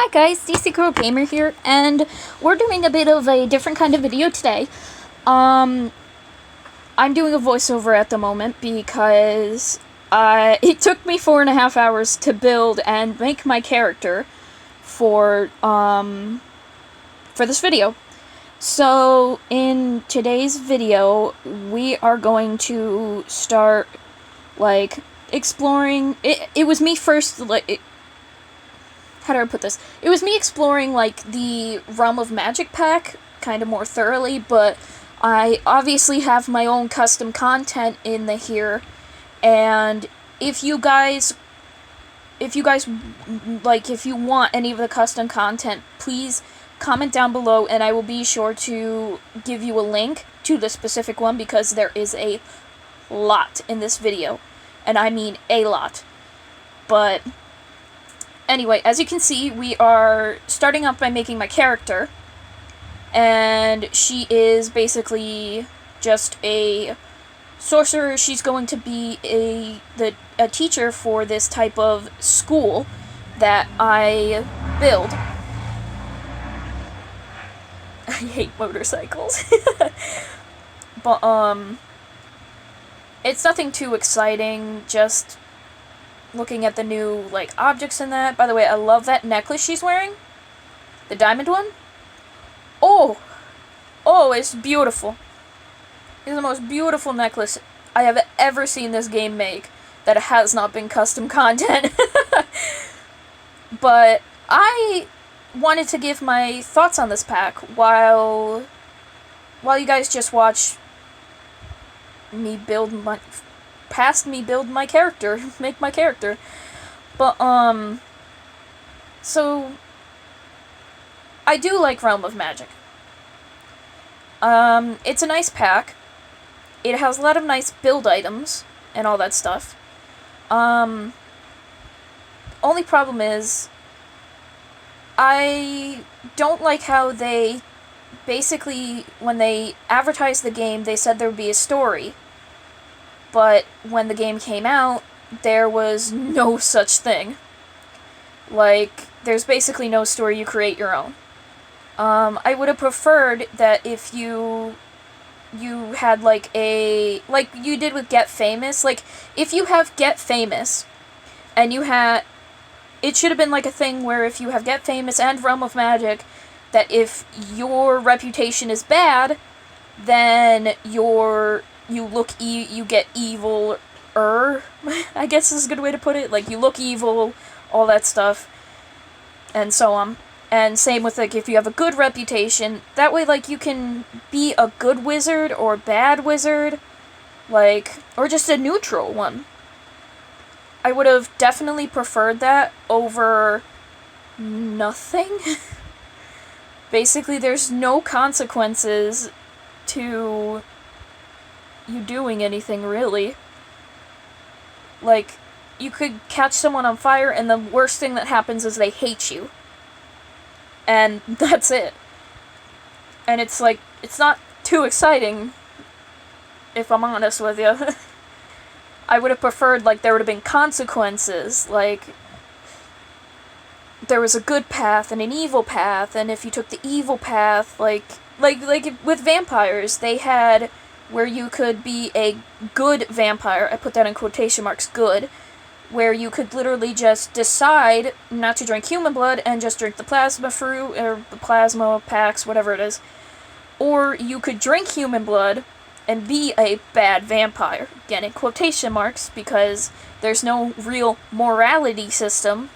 Hi guys, DC Girl Gamer here, and we're doing a bit of a different kind of video today. I'm doing a voiceover at the moment because it took me 4.5 hours to build and make my character for this video. So in today's video, we are going to start exploring. It was me first, how do I put this? It was me exploring, the Realm of Magic pack kind of more thoroughly, but I obviously have my own custom content in here, and if you guys if you want any of the custom content, please comment down below, and I will be sure to give you a link to the specific one, because there is a lot in this video, and I mean a lot. But anyway, as you can see, we are starting off by making my character, and she is basically just a sorcerer. She's going to be a teacher for this type of school that I build. I hate motorcycles. But, it's nothing too exciting, just looking at the new, objects in that. By the way, I love that necklace she's wearing. The diamond one. Oh, it's beautiful. It's the most beautiful necklace I have ever seen this game make that has not been custom content. But I wanted to give my thoughts on this pack while you guys just watch me build my character, make my character. But, so, I do like Realm of Magic. It's a nice pack. It has a lot of nice build items and all that stuff. Only problem is, I don't like how they basically, when they advertised the game, they said there would be a story. But when the game came out, there was no such thing. There's basically no story, you create your own. I would have preferred that if you had, like you did with Get Famous, if you have Get Famous, and it should have been a thing where if you have Get Famous and Realm of Magic, that if your reputation is bad, then you get evil, I guess is a good way to put it. You look evil, all that stuff, and so on. And same with, if you have a good reputation, that way, you can be a good wizard or bad wizard, or just a neutral one. I would have definitely preferred that over nothing. Basically, there's no consequences to you doing anything, really. You could catch someone on fire, and the worst thing that happens is they hate you. And that's it. And it's not too exciting, if I'm honest with you. I would have preferred, there would have been consequences, there was a good path and an evil path, and if you took the evil path, like with vampires, they had where you could be a good vampire, I put that in quotation marks, good, where you could literally just decide not to drink human blood and just drink the plasma fruit, or the plasma packs, whatever it is. Or you could drink human blood and be a bad vampire. Again, in quotation marks, because there's no real morality system.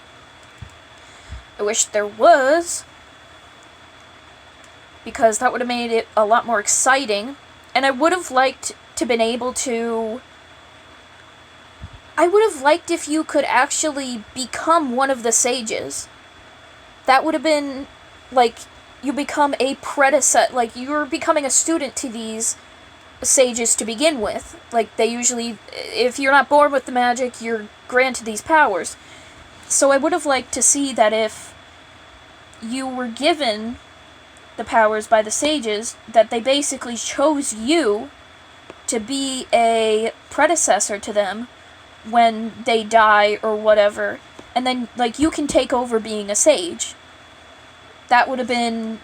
I wish there was, because that would have made it a lot more exciting. And I would have liked to been able to... I would have liked if you could actually become one of the sages. That would have been, you become a predecessor, you're becoming a student to these sages to begin with. They usually, if you're not born with the magic, you're granted these powers. So I would have liked to see that if you were given the powers by the sages, that they basically chose you to be a predecessor to them when they die or whatever, and then, you can take over being a sage. that would have been...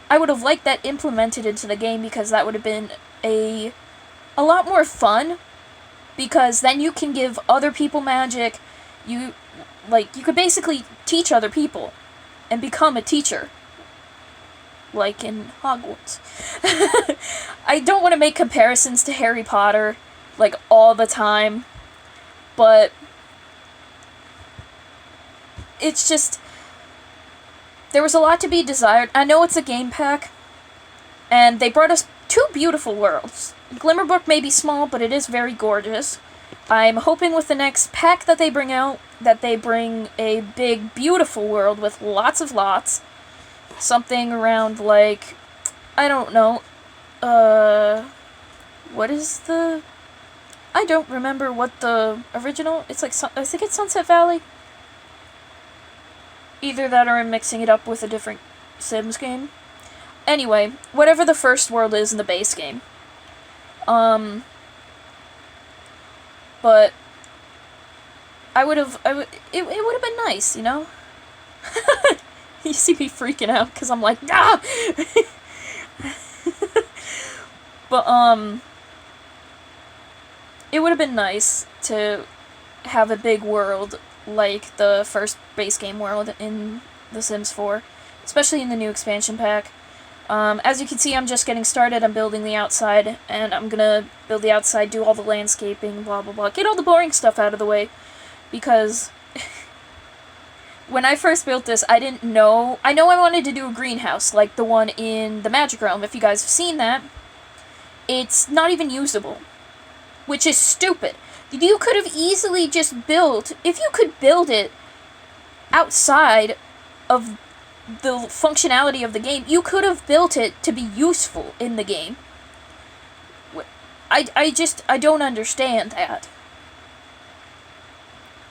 I would have liked that implemented into the game, because that would have been a lot more fun, because then you can give other people magic. You could basically teach other people and become a teacher, like in Hogwarts. I don't want to make comparisons to Harry Potter, like, all the time, but it's just, there was a lot to be desired. I know it's a game pack, and they brought us 2 beautiful worlds. Glimmerbrook may be small, but it is very gorgeous. I'm hoping with the next pack that they bring out, that they bring a big, beautiful world with lots of lots. Something around, like, I don't know, what is the... I don't remember what the original... It's like, I think it's Sunset Valley? Either that or I'm mixing it up with a different Sims game. Anyway, whatever the first world is in the base game. But it would have been nice, you know? You see me freaking out because I'm like, ah! But, it would have been nice to have a big world like the first base game world in The Sims 4, especially in the new expansion pack. As you can see, I'm just getting started. I'm building the outside, and I'm gonna build the outside, do all the landscaping, blah blah blah, get all the boring stuff out of the way, because when I first built this, I didn't know... I know I wanted to do a greenhouse, like the one in the Magic Realm. If you guys have seen that, it's not even usable, which is stupid. You could have easily just built... If you could build it outside of the functionality of the game, you could have built it to be useful in the game. I don't understand that.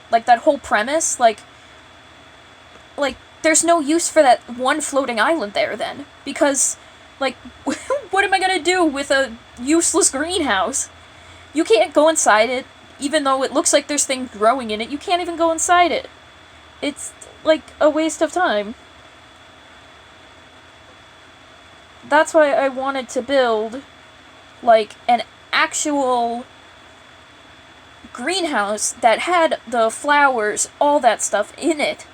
Like, that whole premise, like, there's no use for that one floating island there, then. Because, like, what am I gonna do with a useless greenhouse? You can't go inside it, even though it looks like there's things growing in it. You can't even go inside it. It's, like, a waste of time. That's why I wanted to build, like, an actual greenhouse that had the flowers, all that stuff in it.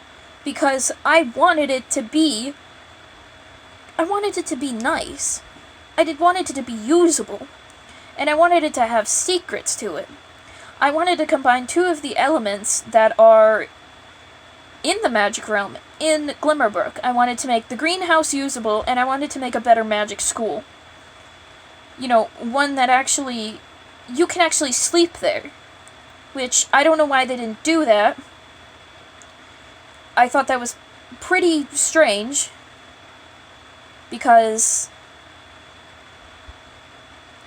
Because I wanted it to be nice. I wanted it to be usable. And I wanted it to have secrets to it. I wanted to combine 2 of the elements that are in the Magic Realm, in Glimmerbrook. I wanted to make the greenhouse usable, and I wanted to make a better magic school. You know, one that actually... You can actually sleep there. Which, I don't know why they didn't do that. I thought that was pretty strange. Because...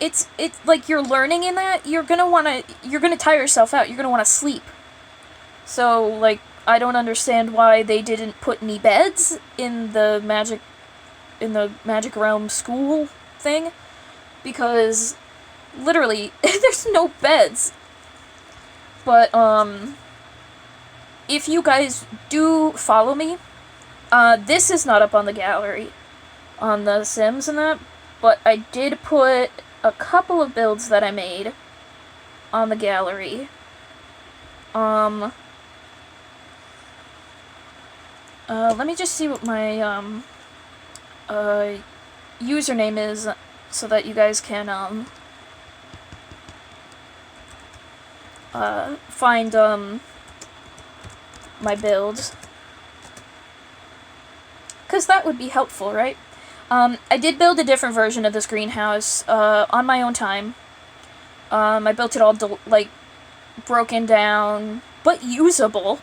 It's like, you're learning in that, you're gonna tire yourself out, you're gonna wanna sleep. So, like, I don't understand why they didn't put any beds in the Magic Realm school thing, because, literally, there's no beds. But, if you guys do follow me, this is not up on the gallery, on the Sims and that, but I did put a couple of builds that I made on the gallery. Let me just see what my, username is, so that you guys can, find, my builds. 'Cause that would be helpful, right? I did build a different version of this greenhouse, on my own time. I built it all, like, broken down, but usable.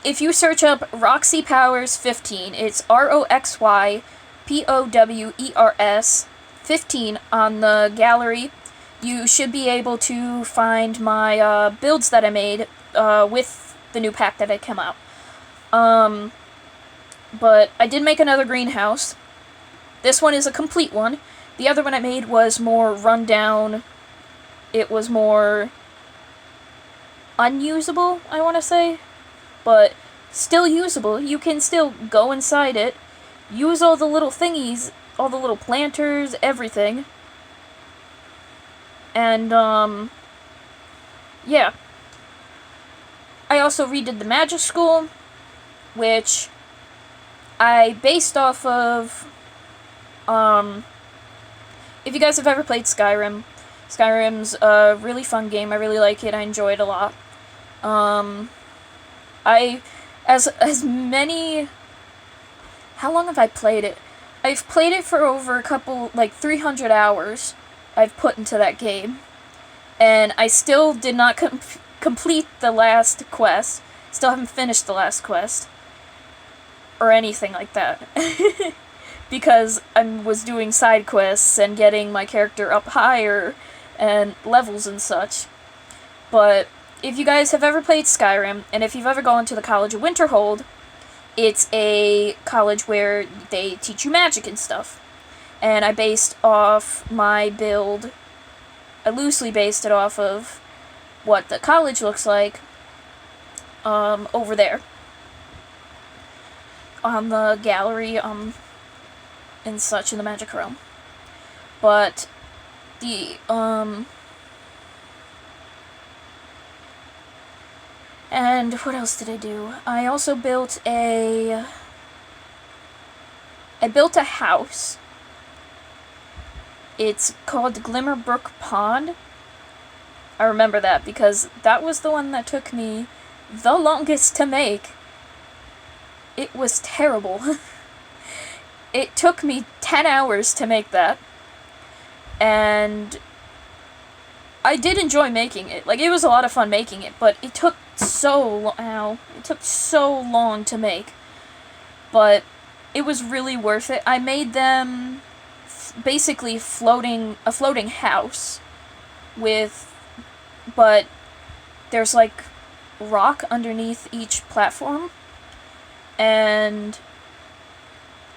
If you search up Roxy Powers 15, it's ROXYPOWERS 15 on the gallery, you should be able to find my, builds that I made, with the new pack that had come out. But I did make another greenhouse. This one is a complete one. The other one I made was more run down. It was more unusable, I want to say. But still usable. You can still go inside it, use all the little thingies, all the little planters, everything. And, yeah. I also redid the Magic School, which I based off of, if you guys have ever played Skyrim, Skyrim's a really fun game. I really like it. I enjoy it a lot. As many... How long have I played it? I've played it for over a couple, 300 hours I've put into that game. And I still did not complete the last quest. Still haven't finished the last quest. Or anything like that. Because I was doing side quests and getting my character up higher and levels and such. But if you guys have ever played Skyrim, and if you've ever gone to the College of Winterhold, it's a college where they teach you magic and stuff. And I based off my build, I loosely based it off of what the college looks like over there. On the gallery, and such in the Magic Realm. But the, and what else did I do? I also built a house. It's called Glimmerbrook Pond. I remember that because that was the one that took me the longest to make. It was terrible. It took me 10 hours to make that. And I did enjoy making it. It was a lot of fun making it, but it took so long to make. But it was really worth it. I made them basically a floating house but there's rock underneath each platform. And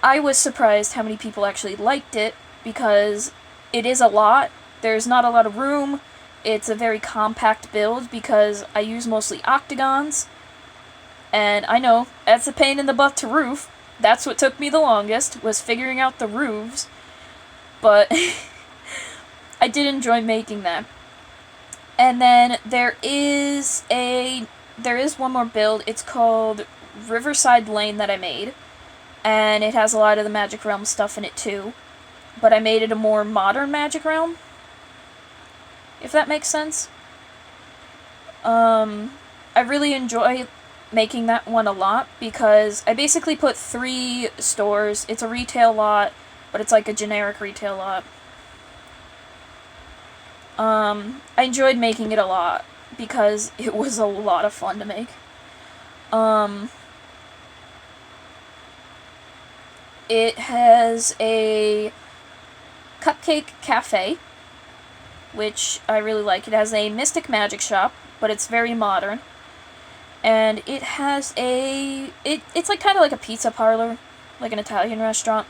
I was surprised how many people actually liked it, because it is a lot. There's not a lot of room. It's a very compact build because I use mostly octagons. And I know, that's a pain in the butt to roof. That's what took me the longest, was figuring out the roofs. But I did enjoy making that. And then there is one more build. It's called Riverside Lane that I made. And it has a lot of the Magic Realm stuff in it too. But I made it a more modern Magic Realm, if that makes sense. I really enjoy making that one a lot because I basically put 3 stores. It's a retail lot, but it's like a generic retail lot. I enjoyed making it a lot because it was a lot of fun to make. It has a cupcake cafe, which I really like. It has a mystic magic shop, but it's very modern. And it has it's kind of like a pizza parlor, like an Italian restaurant.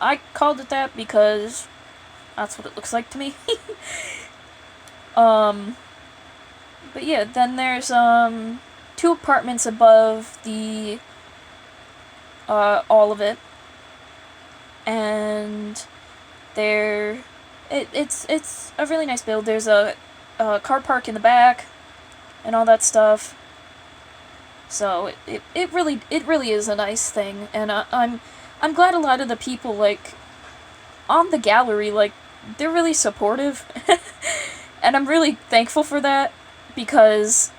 I called it that because that's what it looks like to me. But yeah, then there's 2 apartments above the all of it. And it's a really nice build. There's a car park in the back and all that stuff. So it really is a nice thing, and I'm glad a lot of the people on the gallery they're really supportive, and I'm really thankful for that, because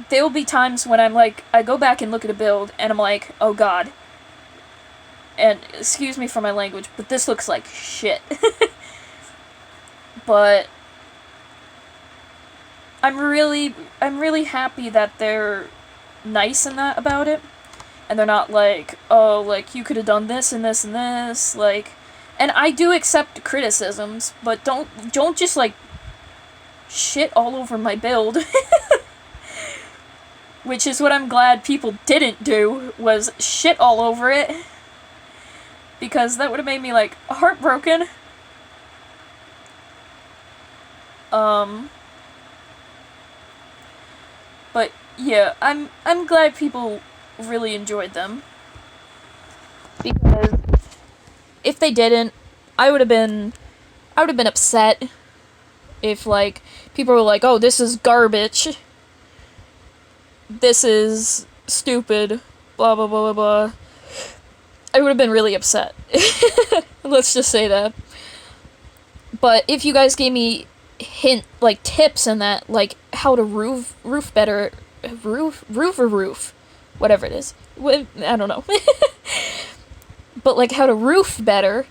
there will be times when I go back and look at a build and I'm like, oh god, and excuse me for my language, but this looks like shit. But I'm really happy that they're nice in that about it, and they're not oh, you could have done this and this and this, and I do accept criticisms, but don't just shit all over my build. Which is what I'm glad people didn't do, was shit all over it, because that would have made me heartbroken. But yeah, I'm glad people really enjoyed them, because if they didn't, I would have been upset if, like, people were like, "Oh, this is garbage. This is stupid." Blah blah blah blah blah. I would have been really upset. Let's just say that. But if you guys gave me tips and that, like how to roof better, roof, whatever it is. I don't know. But like how to roof better,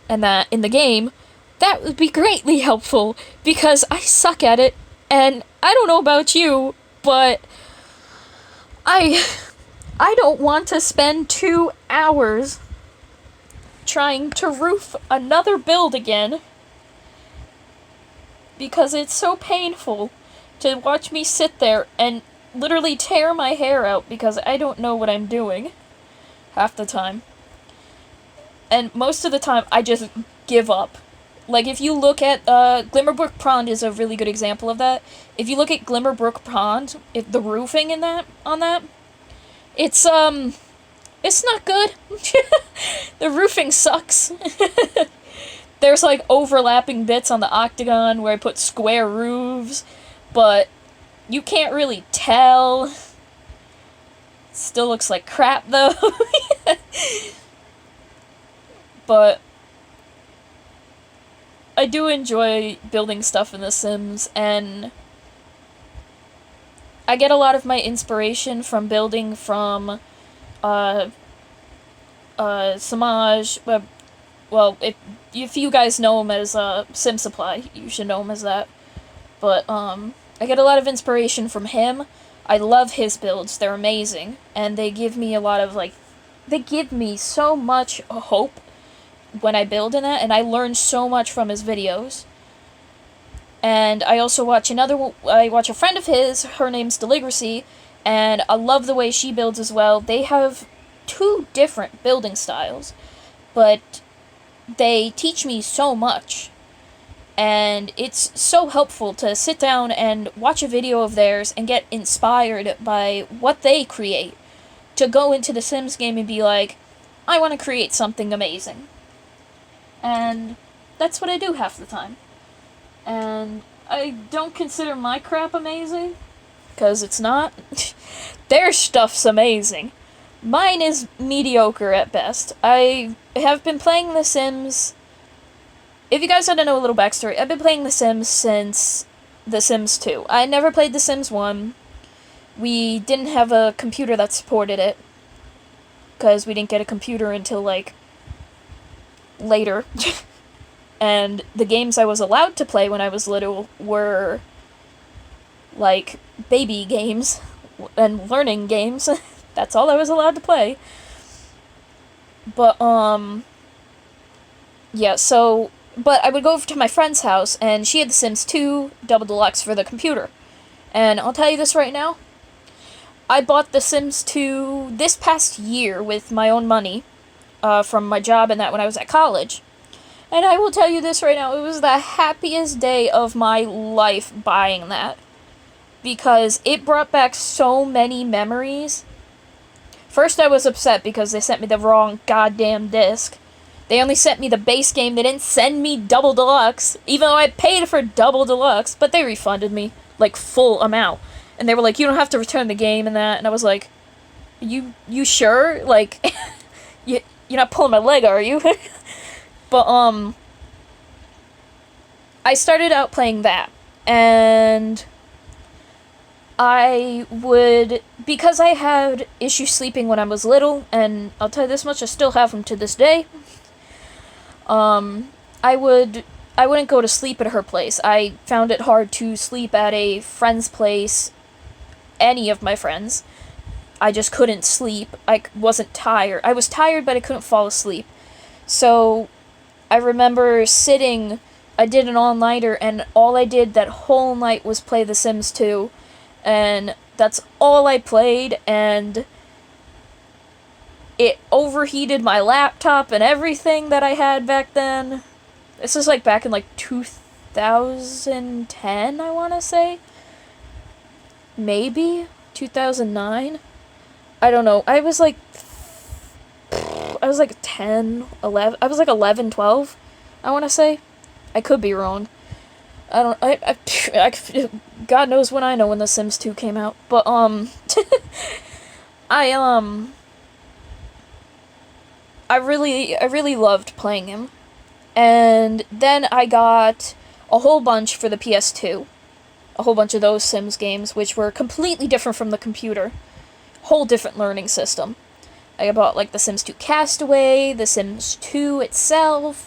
and that in the game, that would be greatly helpful, because I suck at it, and I don't know about you, but I don't want to spend 2 hours trying to roof another build again, because it's so painful to watch me sit there and literally tear my hair out because I don't know what I'm doing half the time. And most of the time, I just give up. Like, if you look at, Glimmerbrook Pond is a really good example of that. If you look at Glimmerbrook Pond, the roofing in that, on that, it's not good. The roofing sucks. There's, like, overlapping bits on the octagon where I put square roofs, but you can't really tell. Still looks like crap, though. But I do enjoy building stuff in The Sims, and I get a lot of my inspiration from building from, Samaj. Well, if you guys know him as, Sim Supply, you should know him as that. But, I get a lot of inspiration from him. I love his builds, they're amazing, and they give me a lot of, like, they give me so much hope when I build in that, and I learn so much from his videos. And I also watch I watch a friend of his, her name's Deligracy, and I love the way she builds as well. They have 2 different building styles, but they teach me so much. And it's so helpful to sit down and watch a video of theirs and get inspired by what they create, to go into the Sims game and be like, I want to create something amazing. And that's what I do half the time. And I don't consider my crap amazing, because it's not. Their stuff's amazing. Mine is mediocre at best. I have been playing The Sims. If you guys want to know a little backstory, I've been playing The Sims since The Sims 2. I never played The Sims 1. We didn't have a computer that supported it, because we didn't get a computer until, like, later. And the games I was allowed to play when I was little were, like, baby games and learning games. That's all I was allowed to play. But, yeah, so, but I would go over to my friend's house, and she had The Sims 2 Double Deluxe for the computer. And I'll tell you this right now, I bought The Sims 2 this past year with my own money, from my job and that when I was at college. And I will tell you this right now, it was the happiest day of my life buying that. Because it brought back so many memories. First I was upset because they sent me the wrong goddamn disc. They only sent me the base game, they didn't send me Double Deluxe, even though I paid for Double Deluxe, but they refunded me, like, full amount. And they were like, you don't have to return the game and that, and I was like, you sure? Like, you're not pulling my leg, are you? But, I started out playing that, and I would, because I had issues sleeping when I was little, and I'll tell you this much, I still have them to this day, I wouldn't go to sleep at her place. I found it hard to sleep at a friend's place, any of my friends. I just couldn't sleep. I wasn't tired. I was tired, but I couldn't fall asleep. So I remember I did an all-nighter, and all I did that whole night was play The Sims 2, and that's all I played, and it overheated my laptop and everything that I had back then. This is, like, back in, like, 2010, I want to say? Maybe? 2009? I don't know. I was like 10, 11. I was like 11, 12, I want to say. I could be wrong. I don't, God knows when I know when The Sims 2 came out. But, I, I really loved playing him. And then I got a whole bunch for the PS2. A whole bunch of those Sims games, which were completely different from the computer. Whole different learning system. I bought, like, The Sims 2 Castaway, The Sims 2 itself,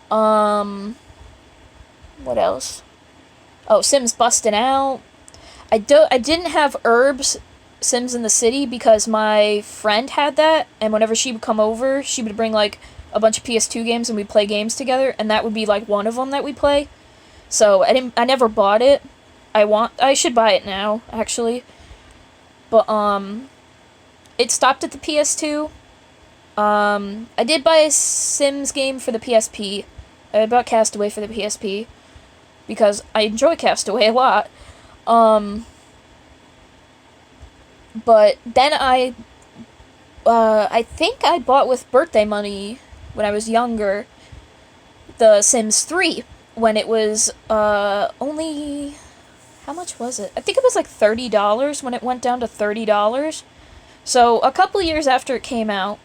what else? Oh, Sims Bustin' Out. I didn't have Herbs Sims in the City because my friend had that, and whenever she would come over, she would bring, like, a bunch of PS2 games and we'd play games together, and that would be, like, one of them that we play. So, I never bought it. I should buy it now, actually. But, it stopped at the PS2. I did buy a Sims game for the PSP. I bought Castaway for the PSP. Because I enjoy Castaway a lot. But then I think I bought with birthday money when I was younger The Sims 3. When it was, only... How much was it? I think it was like $30 when it went down to $30. So, a couple years after it came out,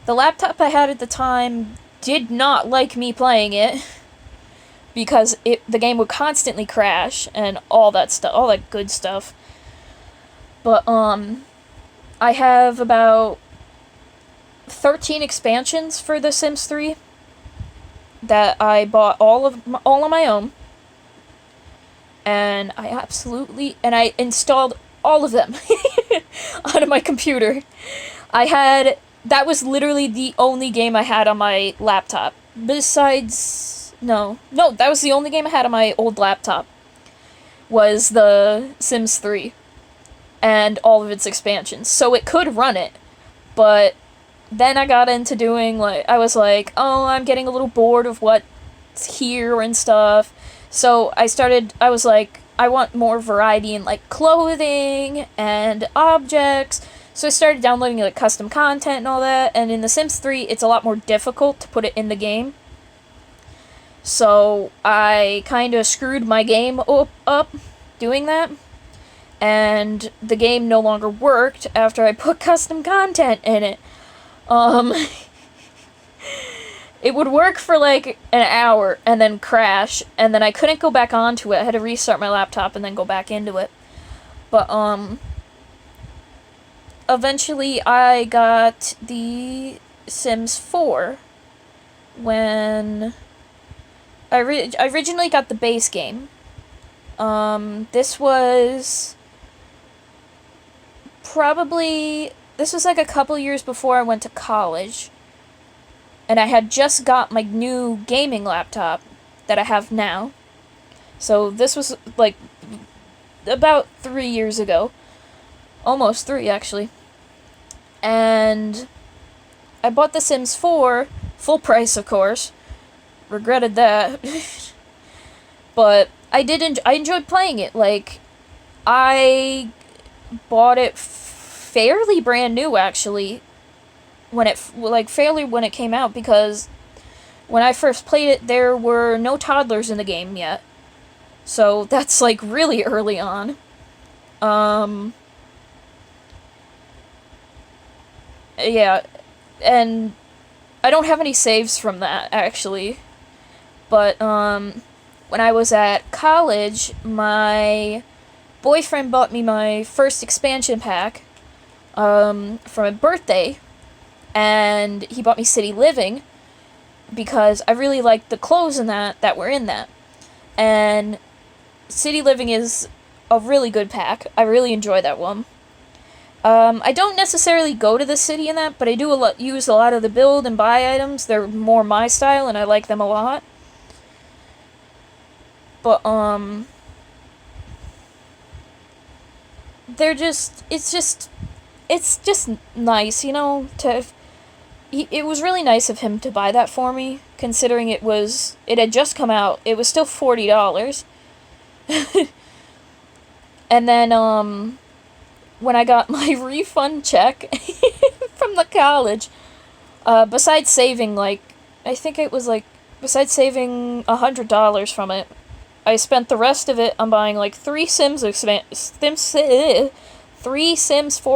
the laptop I had at the time did not like me playing it because the game would constantly crash and all that stuff, all that good stuff. But, I have about 13 expansions for The Sims 3 that I bought all on my own. And I installed all of them onto my computer. That was literally the only game I had on my laptop. No, that was the only game I had on my old laptop. Was The Sims 3. And all of its expansions. So it could run it. But then I got into doing, I was like, oh, I'm getting a little bored of what's here and stuff. So I was like, I want more variety in, clothing and objects. So I started downloading, custom content and all that. And in The Sims 3, it's a lot more difficult to put it in the game. So I kind of screwed my game up doing that. And the game no longer worked after I put custom content in it. It would work for, an hour and then crash, and then I couldn't go back onto it. I had to restart my laptop and then go back into it. But, eventually I got the Sims 4 when I originally got the base game. This was a couple years before I went to college. And I had just got my new gaming laptop that I have now. So this was, about 3 years ago. Almost 3, actually. And I bought The Sims 4, full price, of course. Regretted that. But I enjoyed playing it. I bought it fairly brand new, actually. When it came out, because when I first played it, there were no toddlers in the game yet. So that's, really early on. Yeah, and I don't have any saves from that, actually. But, when I was at college, my boyfriend bought me my first expansion pack, for my birthday. And he bought me City Living because I really liked the clothes in that were in that. And City Living is a really good pack. I really enjoy that one. I don't necessarily go to the city in that, but I do use a lot of the build and buy items. They're more my style, and I like them a lot. But, it's just nice, it was really nice of him to buy that for me, considering it had just come out. It was still $40. And then, when I got my refund check from the college, besides saving, like, I think it was, like, besides saving $100 from it, I spent the rest of it on buying, like, three Sims 4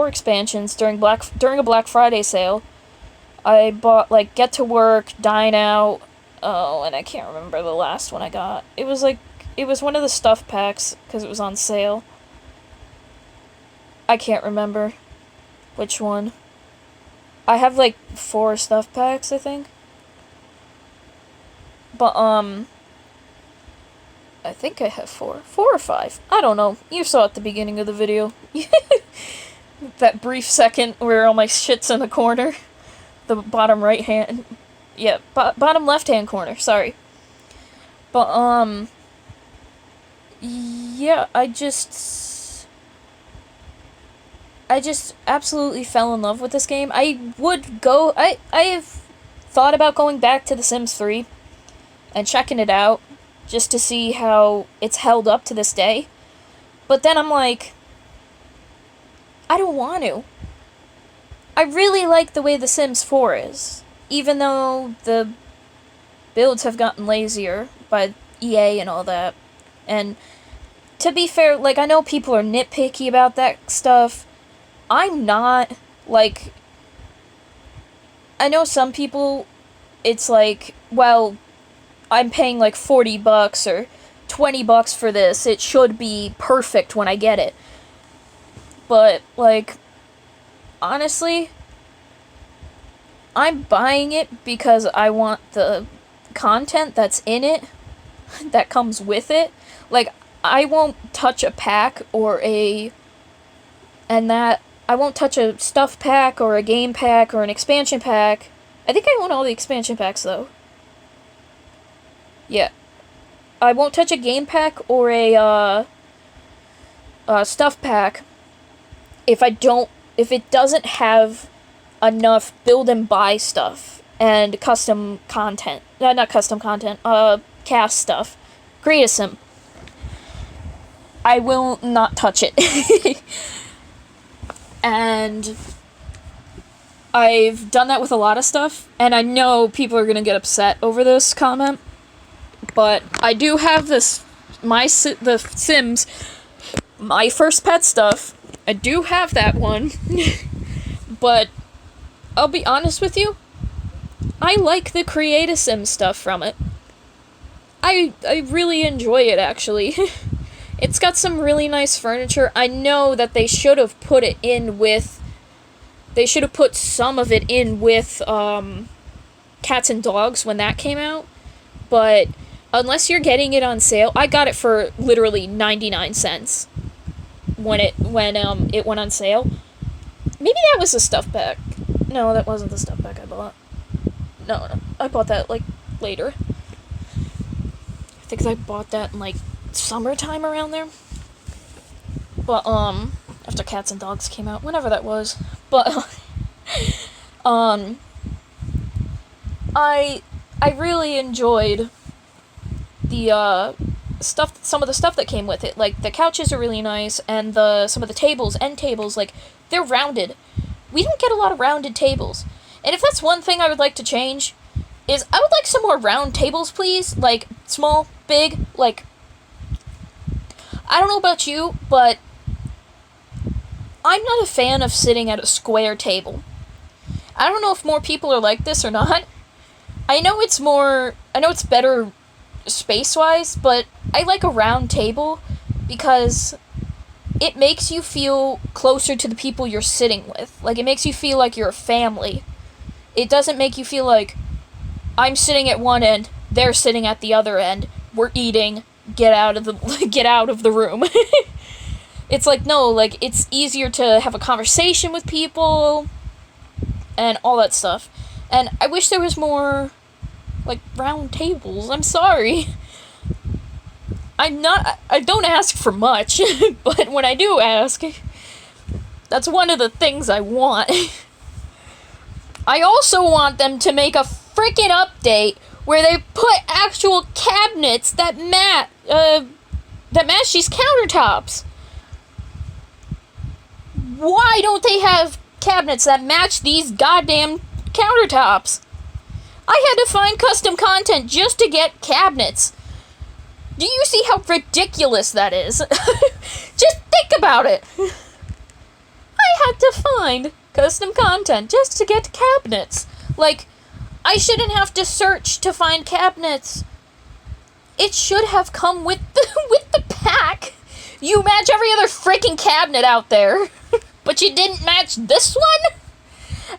expansions during a Black Friday sale. I bought, like, Get to Work, Dine Out, oh, and I can't remember the last one I got. It was one of the stuff packs, because it was on sale. I can't remember which one. I have, like, 4 stuff packs, I think. But, I think I have 4. 4 or 5. I don't know. You saw at the beginning of the video. That brief second where all my shit's in the corner. The bottom right hand. Yeah, bottom left hand corner. Sorry. But, yeah, I just absolutely fell in love with this game. I have thought about going back to The Sims 3 and checking it out just to see how it's held up to this day. But then I'm like, I don't want to. I really like the way The Sims 4 is, even though the builds have gotten lazier by EA and all that. And to be fair, like, I know people are nitpicky about that stuff. I'm not. Like, I know some people, it's like, well, I'm paying like $40 or $20 for this. It should be perfect when I get it. But, like, honestly, I'm buying it because I want the content that's in it, that comes with it. Like, I won't touch a pack I won't touch a stuff pack or a game pack or an expansion pack. I think I own all the expansion packs, though. Yeah. I won't touch a game pack or a stuff pack if it doesn't have enough build and buy stuff and custom content. Not custom content, cast stuff. Create a sim. I will not touch it. And I've done that with a lot of stuff, and I know people are gonna get upset over this comment, but I do have the Sims, My First Pet stuff. I do have that one, but I'll be honest with you, I like the Create a Sim stuff from it. I really enjoy it, actually. It's got some really nice furniture. I know that they should have put it in with... They should have put some of it in with, Cats and Dogs when that came out. But unless you're getting it on sale... I got it for literally 99 cents when it went on sale. Maybe that was the stuff pack. No, that wasn't the stuff pack I bought. No, I bought that, like, later. I think I bought that in, like, summertime around there. But, after Cats and Dogs came out, whenever that was. But, I really enjoyed the, some of the stuff that came with it. Like, the couches are really nice, and some of the end tables, like, they're rounded. We don't get a lot of rounded tables. And if that's one thing I would like to change, is I would like some more round tables, please. Like, small, big, like... I don't know about you, but I'm not a fan of sitting at a square table. I don't know if more people are like this or not. I know it's better space-wise, but I like a round table because it makes you feel closer to the people you're sitting with. Like, it makes you feel like you're a family. It doesn't make you feel like I'm sitting at one end, they're sitting at the other end, we're eating, get out of the room. It's like, no, like, it's easier to have a conversation with people and all that stuff. And I wish there was more, like, round tables. I'm sorry. I don't ask for much, but when I do ask, that's one of the things I want. I also want them to make a freaking update where they put actual cabinets that match these countertops. Why don't they have cabinets that match these goddamn countertops? I had to find custom content just to get cabinets. Do you see how ridiculous that is? Just think about it. I had to find custom content just to get cabinets. Like, I shouldn't have to search to find cabinets. It should have come with the pack. You match every other freaking cabinet out there, but you didn't match this one?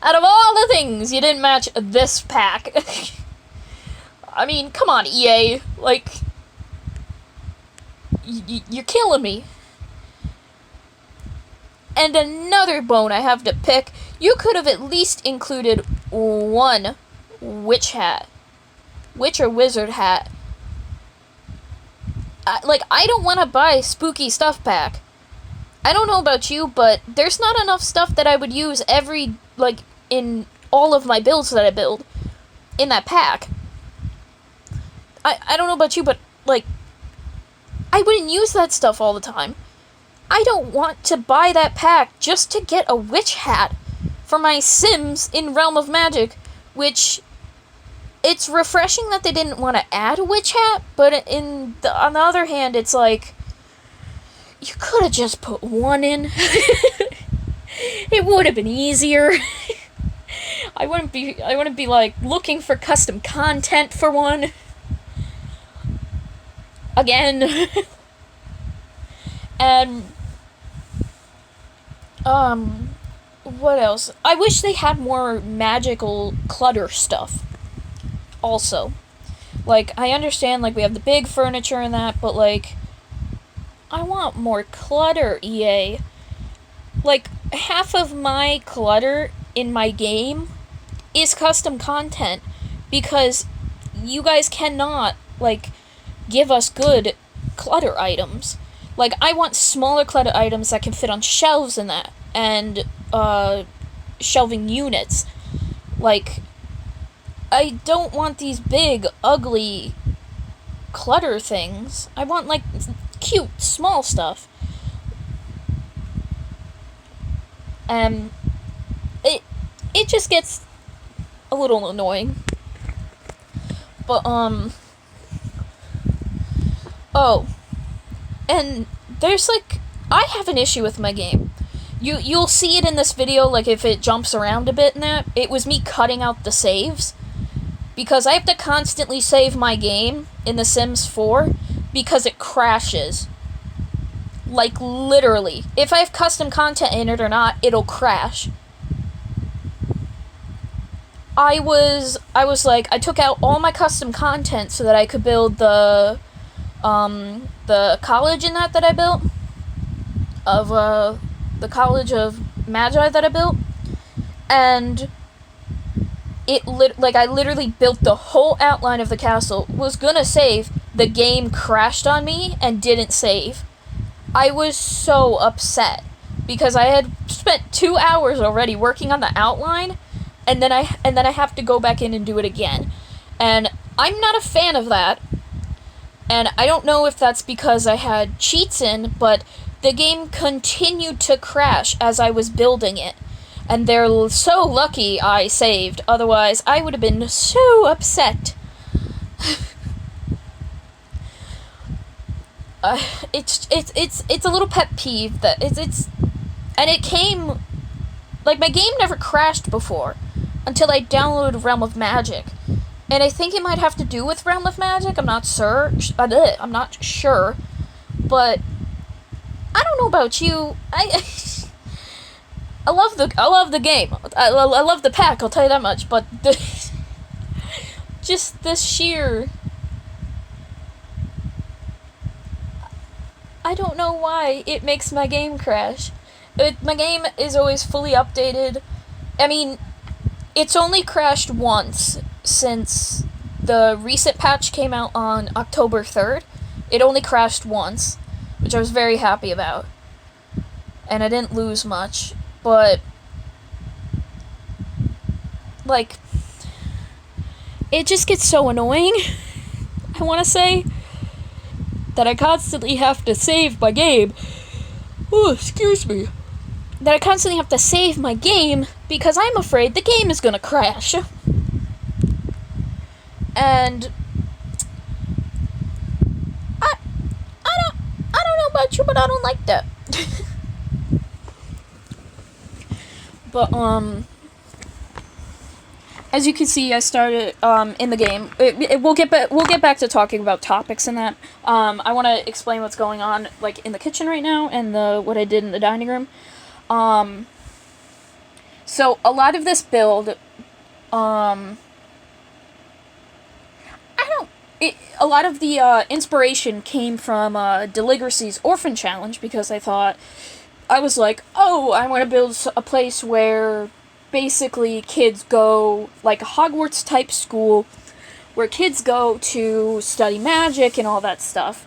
Out of all the things, you didn't match this pack. I mean, come on, EA. Like, you're killing me. And another bone I have to pick, you could have at least included one witch hat. Witch or wizard hat. I don't want to buy spooky stuff pack. I don't know about you, but there's not enough stuff that I would use in all of my builds that I build in that pack. I don't know about you, but, I wouldn't use that stuff all the time. I don't want to buy that pack just to get a witch hat for my Sims in Realm of Magic, which, it's refreshing that they didn't want to add a witch hat, but on the other hand, it's like, you could have just put one in. It would have been easier. I wouldn't be looking for custom content for one. Again. And what else? I wish they had more magical clutter stuff. Also. I understand, we have the big furniture and that, but, I want more clutter, EA. Half of my clutter in my game is custom content, because you guys cannot, give us good clutter items. I want smaller clutter items that can fit on shelves and that, and, shelving units. I don't want these big, ugly clutter things. I want, cute, small stuff. It just gets a little annoying. But, oh. And there's, I have an issue with my game. You'll see it in this video, if it jumps around a bit and that. It was me cutting out the saves. Because I have to constantly save my game in The Sims 4 because it crashes. Literally. If I have custom content in it or not, it'll crash. I took out all my custom content so that I could build the college in that I built. The College of Magi that I built. And I literally built the whole outline of the castle, was gonna save, the game crashed on me and didn't save. I was so upset, because I had spent 2 hours already working on the outline, and then I have to go back in and do it again. And I'm not a fan of that, and I don't know if that's because I had cheats in, but the game continued to crash as I was building it. And they're so lucky I saved, otherwise I would have been so upset. It's a little pet peeve that and it came, my game never crashed before until I downloaded Realm of Magic, and I think it might have to do with Realm of Magic. I'm not sure, but I don't know about you. I love the game. I love the pack, I'll tell you that much, but just the sheer, I don't know why it makes my game crash. My game is always fully updated. I mean, it's only crashed once since the recent patch came out on October 3rd. It only crashed once, which I was very happy about. And I didn't lose much. But, it just gets so annoying, I want to say, that I constantly have to save my game. Oh, excuse me. that I constantly have to save my game because I'm afraid the game is gonna crash. And I don't know about you, but I don't like that. But as you can see, I started in the game. We'll get back to talking about topics and that. I want to explain what's going on like in the kitchen right now and what I did in the dining room. So a lot of this build, a lot of the inspiration came from Deligracy's Orphan Challenge, because I was like, oh, I want to build a place where basically kids go, like a Hogwarts type school, where kids go to study magic and all that stuff.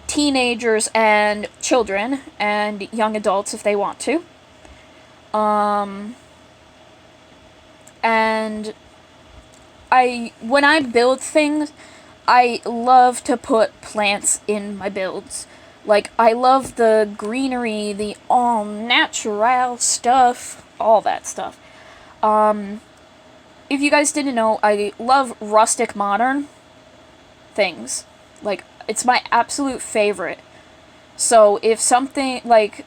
Teenagers and children and young adults if they want to. And when I build things, I love to put plants in my builds. Like, I love the greenery, the all natural stuff, all that stuff. If you guys didn't know, I love rustic modern things. Like, it's my absolute favorite. So if something, like,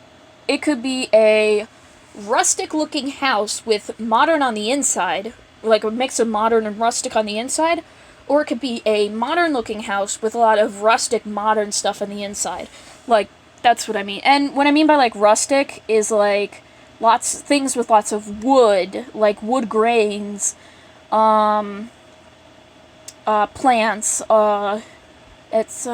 it could be a rustic looking house with modern on the inside, like a mix of modern and rustic on the inside, or it could be a modern looking house with a lot of rustic modern stuff on the inside. Like, that's what I mean. And what I mean by like rustic is like things with lots of wood, like wood grains, plants, it's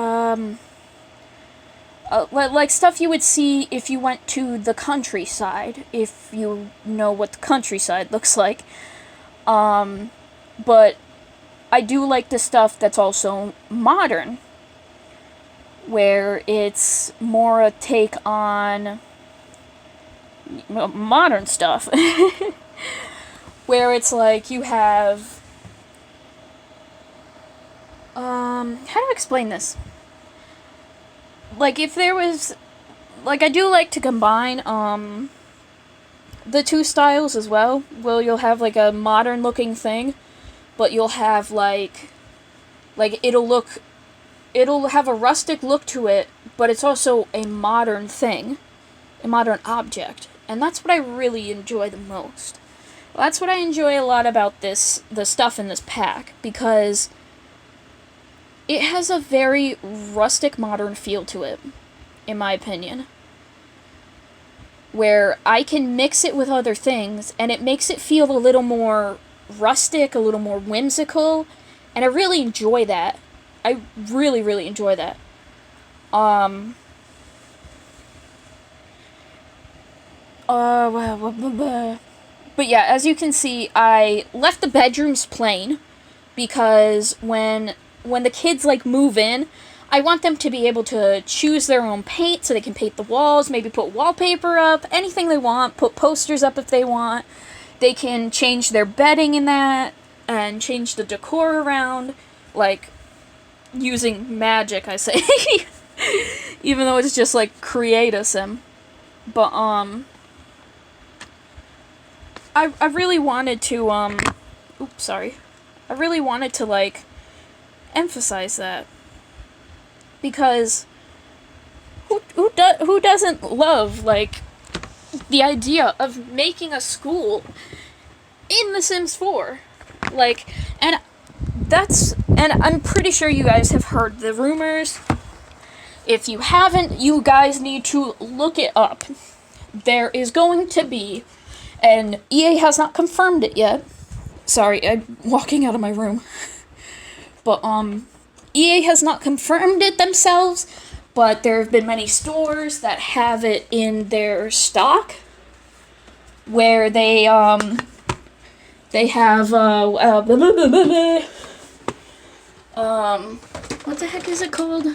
like stuff you would see if you went to the countryside, if you know what the countryside looks like. But I do like the stuff that's also modern, where it's more a take on modern stuff. Where it's like you have, how do I explain this? Like, if there was, like, I do like to combine, the two styles as well, where you'll have, like, a modern-looking thing, but you'll have, like, it'll have a rustic look to it, but it's also a modern thing, a modern object, and that's what I really enjoy the most. That's what I enjoy a lot about the stuff in this pack, because it has a very rustic modern feel to it, in my opinion. Where I can mix it with other things, and it makes it feel a little more rustic, a little more whimsical, and I really enjoy that. I really, really enjoy that. But yeah, as you can see, I left the bedrooms plain, because when the kids, like, move in, I want them to be able to choose their own paint, so they can paint the walls, maybe put wallpaper up, anything they want, put posters up if they want. They can change their bedding in that, and change the decor around, like, using magic, I say. Even though it's just, like, create a sim. But, I really wanted to, I really wanted to, like, emphasize that, because who doesn't love, like, the idea of making a school in The Sims 4, like, and I'm pretty sure you guys have heard the rumors. If you haven't, you guys need to look it up. There is going to be, and EA has not confirmed it yet. Sorry, I'm walking out of my room. But, EA has not confirmed it themselves, but there have been many stores that have it in their stock, where they have, what the heck is it called?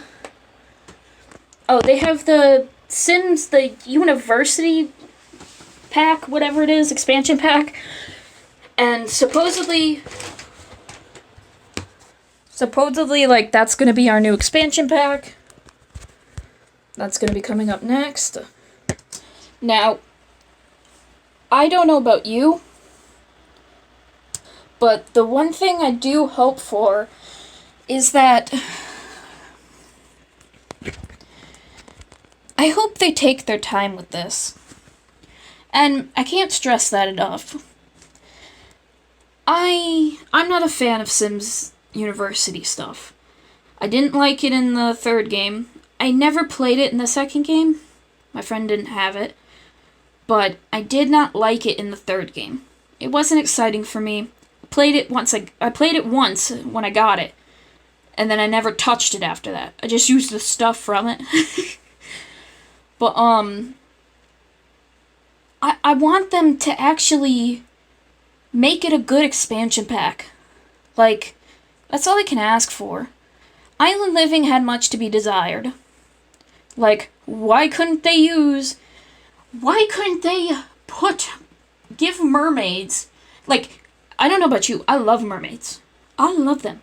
Oh, they have the Sims, the University pack, whatever it is, expansion pack, and supposedly, like, that's gonna be our new expansion pack. That's gonna be coming up next. Now, I don't know about you, but the one thing I do hope for is that I hope they take their time with this. And I can't stress that enough. I'm not a fan of Sims University stuff. I didn't like it in the third game. I never played it in the second game. My friend didn't have it. But I did not like it in the third game. It wasn't exciting for me. I played it once when I got it. And then I never touched it after that. I just used the stuff from it. But, I want them to actually make it a good expansion pack. Like, that's all I can ask for. Island Living had much to be desired. Like, why couldn't they give mermaids, like, I don't know about you, I love mermaids. I love them.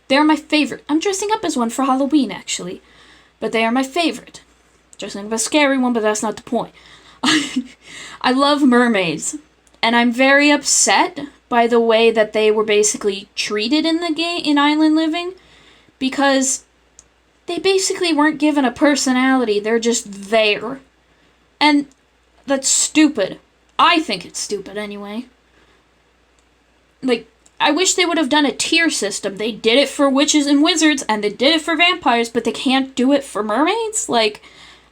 They're my favorite. I'm dressing up as one for Halloween, actually. But they are my favorite. Dressing up as a scary one, but that's not the point. I love mermaids. And I'm very upset by the way that they were basically treated in the game, in Island Living. Because they basically weren't given a personality. They're just there. And that's stupid. I think it's stupid anyway. Like, I wish they would have done a tier system. They did it for witches and wizards, and they did it for vampires, but they can't do it for mermaids? Like,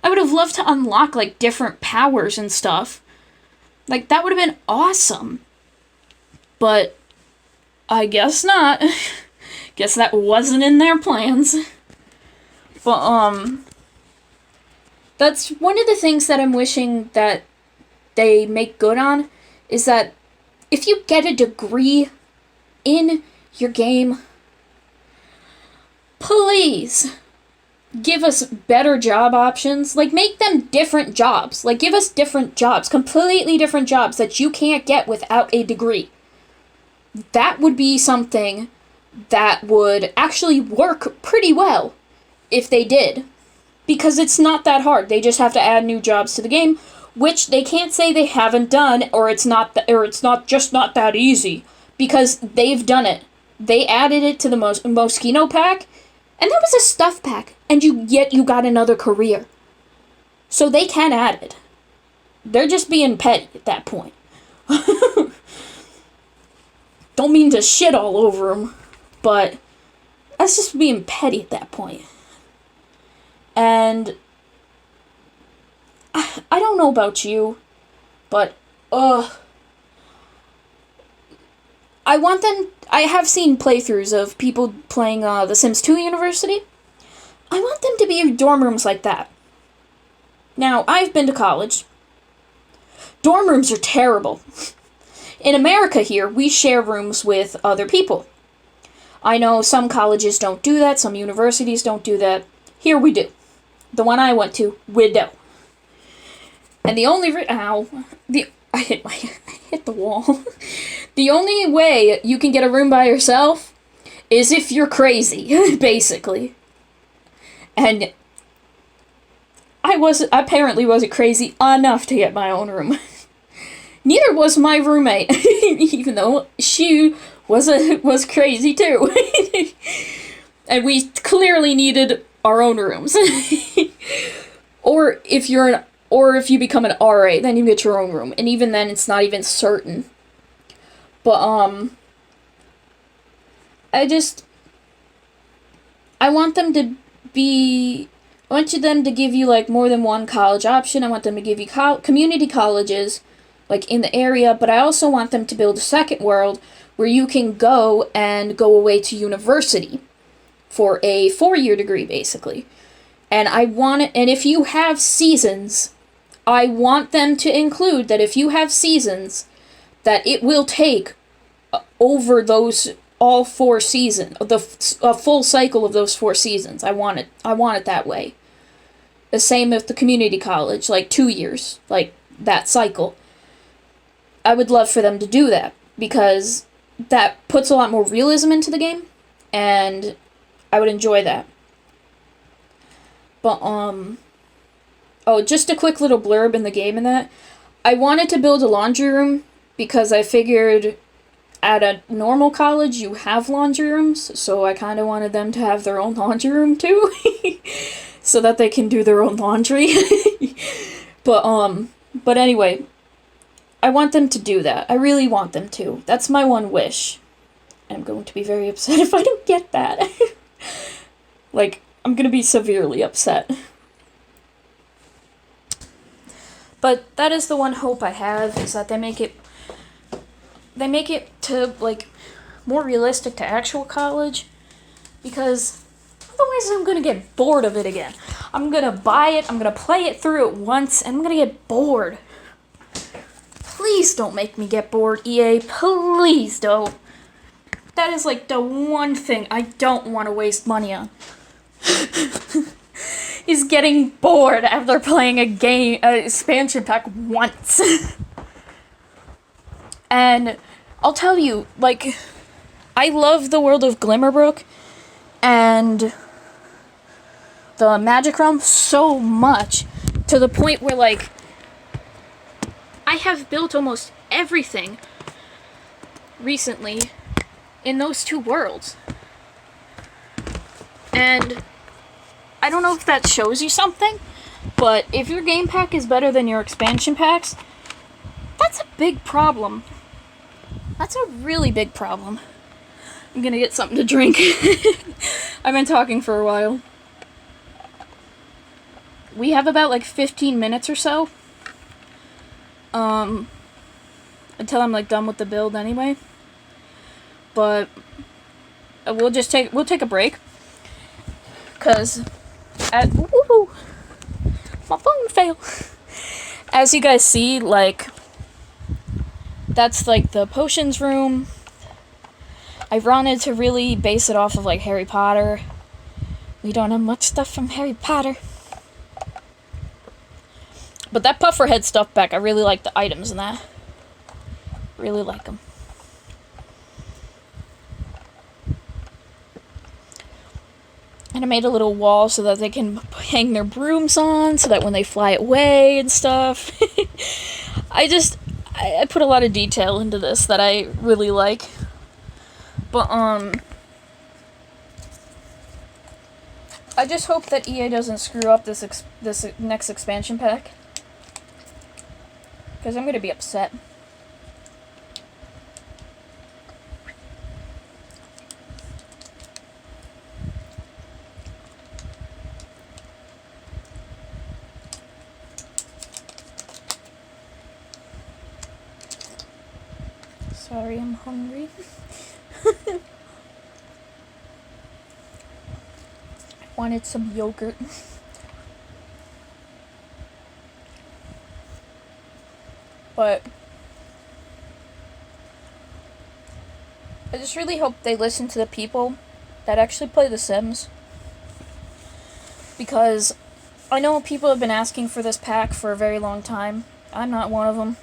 I would have loved to unlock, like, different powers and stuff. Like, that would have been awesome. But I guess not. Guess that wasn't in their plans. But, that's one of the things that I'm wishing that they make good on, is that if you get a degree in your game, please give us better job options. Like, make them different jobs. Like, give us different jobs, completely different jobs that you can't get without a degree. That would be something that would actually work pretty well if they did. Because it's not that hard. They just have to add new jobs to the game, which they can't say they haven't done, or it's not just not that easy, because they've done it. They added it to the Moschino pack, and that was a stuff pack, and yet you got another career. So they can add it. They're just being petty at that point. Don't mean to shit all over them, but that's just being petty at that point. And I don't know about you, but I have seen playthroughs of people playing The Sims 2 University. I want them to be dorm rooms like that. Now, I've been to college. Dorm rooms are terrible. In America here, we share rooms with other people. I know some colleges don't do that, some universities don't do that. Here we do. The one I went to, we do. And the only I hit the wall. The only way you can get a room by yourself is if you're crazy, basically. And I apparently wasn't crazy enough to get my own room. Neither was my roommate, even though she was crazy too. And we clearly needed our own rooms. Or if you become an RA, then you get your own room. And even then, it's not even certain. But, I want them to give you, like, more than one college option. I want them to give you community colleges, like, in the area. But I also want them to build a second world where you can go away to university for a 4-year degree, basically. And if you have seasons, I want them to include that if you have seasons, that it will take over all 4 seasons, a full cycle of those 4 seasons. I want it that way. The same with the community college, like 2 years, like that cycle. I would love for them to do that, because that puts a lot more realism into the game, and I would enjoy that. But, Oh, just a quick little blurb in the game and that. I wanted to build a laundry room because I figured at a normal college you have laundry rooms, so I kind of wanted them to have their own laundry room too, so that they can do their own laundry. But anyway, I want them to do that. I really want them to. That's my one wish. I'm going to be very upset if I don't get that. Like, I'm gonna be severely upset. But that is the one hope I have, is that they make it to, like, more realistic to actual college, because otherwise I'm gonna get bored of it again. I'm gonna buy it, I'm gonna play it through it once, and I'm gonna get bored. Please don't make me get bored, EA. Please don't. That is, like, the one thing I don't want to waste money on. Is getting bored after playing a expansion pack once. And I'll tell you, like, I love the world of Glimmerbrook and the Magic Realm so much, to the point where, like, I have built almost everything recently in those two worlds. And I don't know if that shows you something, but if your game pack is better than your expansion packs, that's a big problem. That's a really big problem. I'm gonna get something to drink. I've been talking for a while. We have about like 15 minutes or so. Until I'm like done with the build anyway. But we'll take a break. 'Cause woohoo! My phone fell. As you guys see, like, that's like the potions room. I wanted to really base it off of like Harry Potter. We don't have much stuff from Harry Potter. But that Pufferhead stuff back, I really like the items in that. Really like them. And I made a little wall so that they can hang their brooms on, so that when they fly away and stuff. I put a lot of detail into this that I really like. But, I just hope that EA doesn't screw up this next expansion pack. Because I'm gonna be upset. Sorry, I'm hungry. I wanted some yogurt. But I just really hope they listen to the people that actually play The Sims. Because I know people have been asking for this pack for a very long time. I'm not one of them.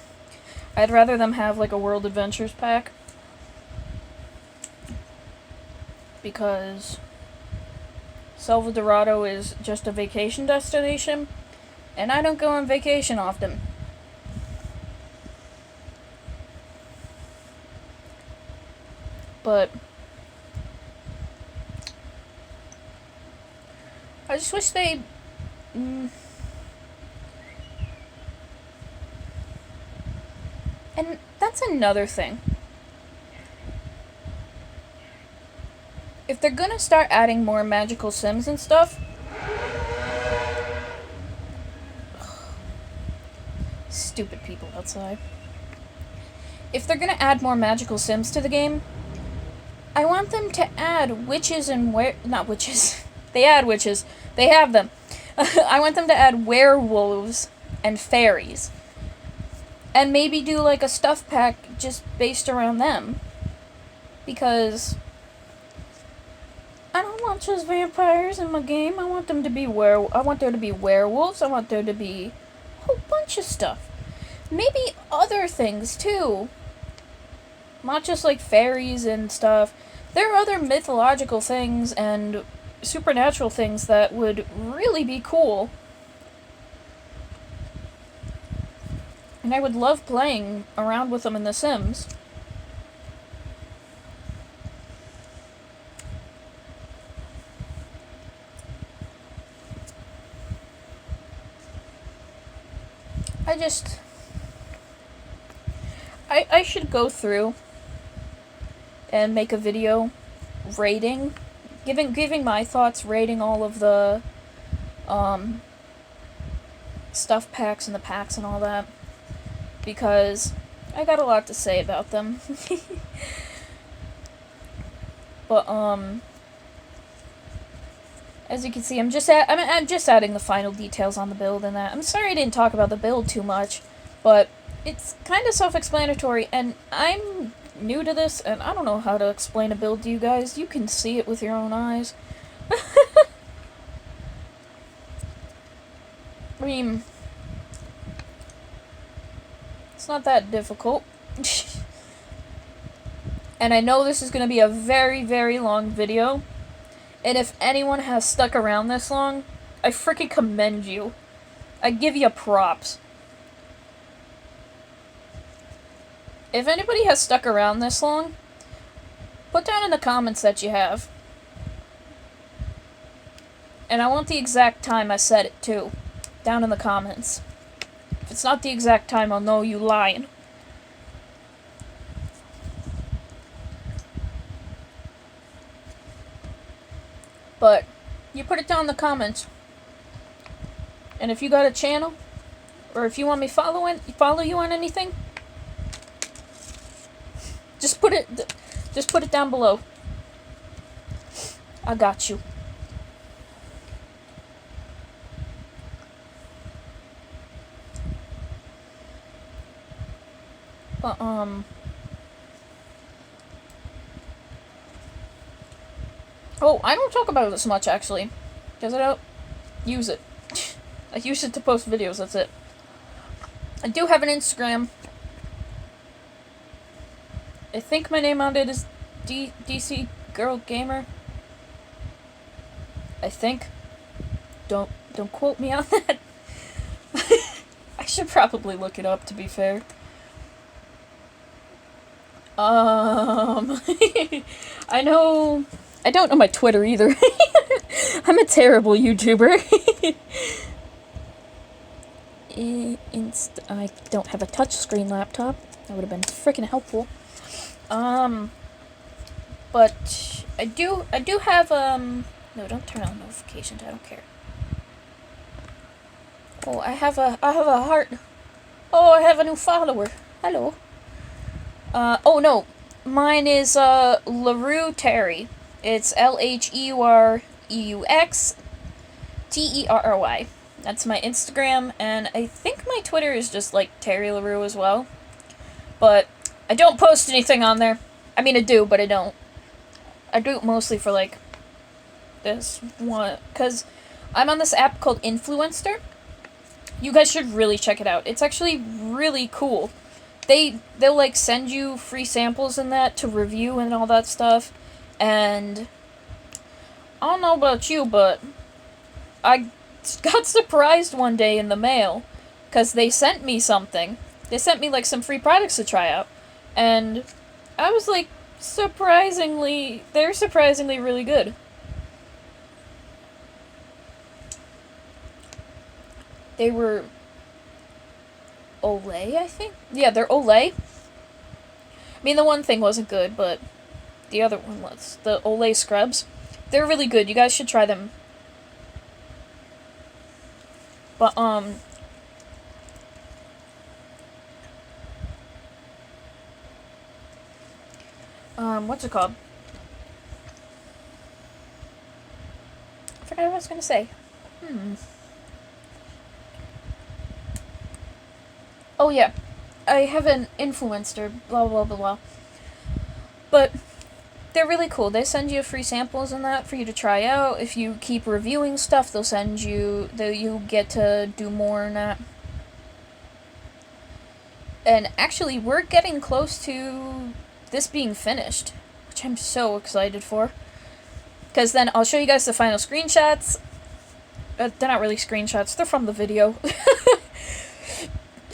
I'd rather them have, like, a World Adventures pack. Because Selva Dorado is just a vacation destination, and I don't go on vacation often. But I just wish they... And that's another thing. If they're gonna start adding more magical sims and stuff... Stupid people outside. If they're gonna add more magical sims to the game, I want them to add witches and not witches. They add witches. They have them. I want them to add werewolves and fairies. And maybe do, like, a stuff pack just based around them. Because I don't want just vampires in my game. I want them to be I want there to be werewolves. I want there to be a whole bunch of stuff. Maybe other things, too. Not just, like, fairies and stuff. There are other mythological things and supernatural things that would really be cool. And I would love playing around with them in The Sims. I should go through and make a video rating, giving my thoughts, rating all of the stuff packs and the packs and all that, because I got a lot to say about them. But as you can see, I'm just adding the final details on the build and that. I'm sorry I didn't talk about the build too much, but it's kind of self-explanatory, and I'm new to this, and I don't know how to explain a build to you guys. You can see it with your own eyes. I mean, it's not that difficult. And I know this is going to be a very, very long video. And if anyone has stuck around this long, I freaking commend you. I give you props. If anybody has stuck around this long, put down in the comments that you have. And I want the exact time I said it, too. Down in the comments. If it's not the exact time, I'll know you lying. But you put it down in the comments. And if you got a channel, or if you want me follow you on anything, just put it down below. I got you. But oh, I don't talk about it this much, actually, because I don't use it. I use it to post videos, that's it. I do have an Instagram. I think my name on it is DC Girl Gamer. I think. Don't quote me on that. I should probably look it up, to be fair. I don't know my Twitter either. I'm a terrible YouTuber. I don't have a touchscreen laptop. That would have been freaking helpful. But I do have, no, don't turn on notifications, I don't care. Oh, I have a heart. Oh, I have a new follower. Hello. Oh no, mine is, LaRue Terry. It's LHEUREUXTERRY. That's my Instagram, and I think my Twitter is just, like, Terry LaRue as well. But I don't post anything on there. I mean, I do, but I don't. I do it mostly for, like, this one, because I'm on this app called Influencer. You guys should really check it out. It's actually really cool. They'll, like, send you free samples and that to review and all that stuff. And I don't know about you, but I got surprised one day in the mail because they sent me something. They sent me, like, some free products to try out. And I was, like, they're surprisingly really good. They were Olay, I think? Yeah, they're Olay. I mean, the one thing wasn't good, but the other one was. The Olay scrubs. They're really good. You guys should try them. But, what's it called? I forgot what I was gonna say. Oh yeah, I have an influencer, blah blah blah blah. But they're really cool. They send you free samples and that for you to try out. If you keep reviewing stuff, you get to do more and that. And actually, we're getting close to this being finished, which I'm so excited for. Because then I'll show you guys the final screenshots. They're not really screenshots, they're from the video.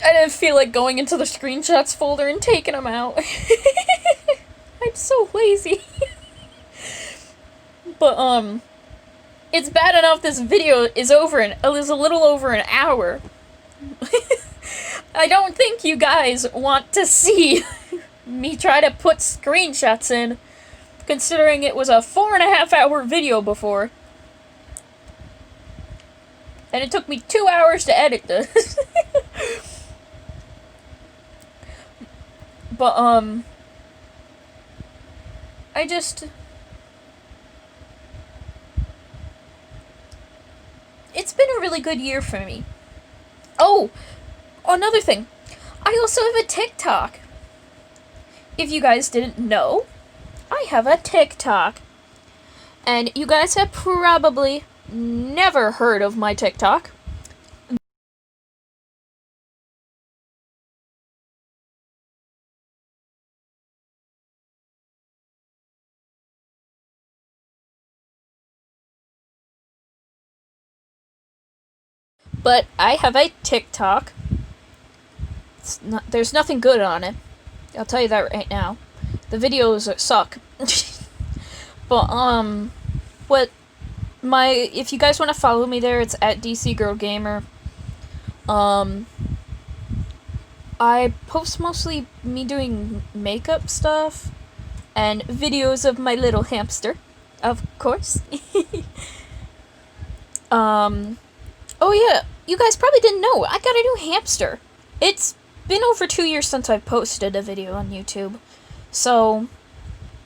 I didn't feel like going into the screenshots folder and taking them out. I'm so lazy. But, it's bad enough this video is a little over an hour. I don't think you guys want to see me try to put screenshots in, considering it was a 4.5 hour video before. And it took me 2 hours to edit this. But, it's been a really good year for me. Oh, another thing. I also have a TikTok. If you guys didn't know, I have a TikTok. And you guys have probably never heard of my TikTok. But I have a TikTok. There's nothing good on it. I'll tell you that right now. The videos suck. But, if you guys want to follow me there, it's at DC Girl Gamer. I post mostly me doing makeup stuff and videos of my little hamster, of course. Oh yeah, you guys probably didn't know, I got a new hamster. It's been over 2 years since I posted a video on YouTube. So,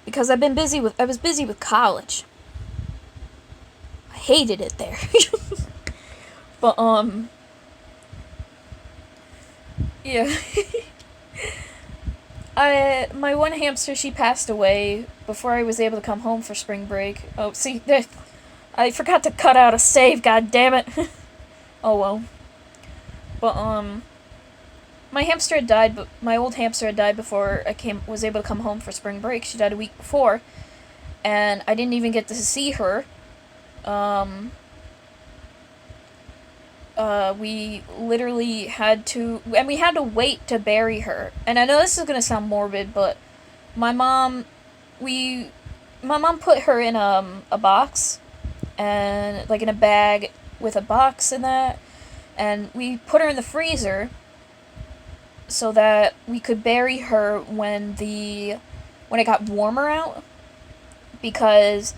because I was busy with college. I hated it there. But, yeah. My one hamster, she passed away before I was able to come home for spring break. Oh, see, I forgot to cut out a save, god damn it. Oh well. But, my hamster had died, but my old hamster had died before I was able to come home for spring break. She died a week before, and I didn't even get to see her. We literally had to wait to bury her. And I know this is gonna sound morbid, but my mom put her in a box, and like in a bag with a box in that, and we put her in the freezer so that we could bury her when it got warmer out, because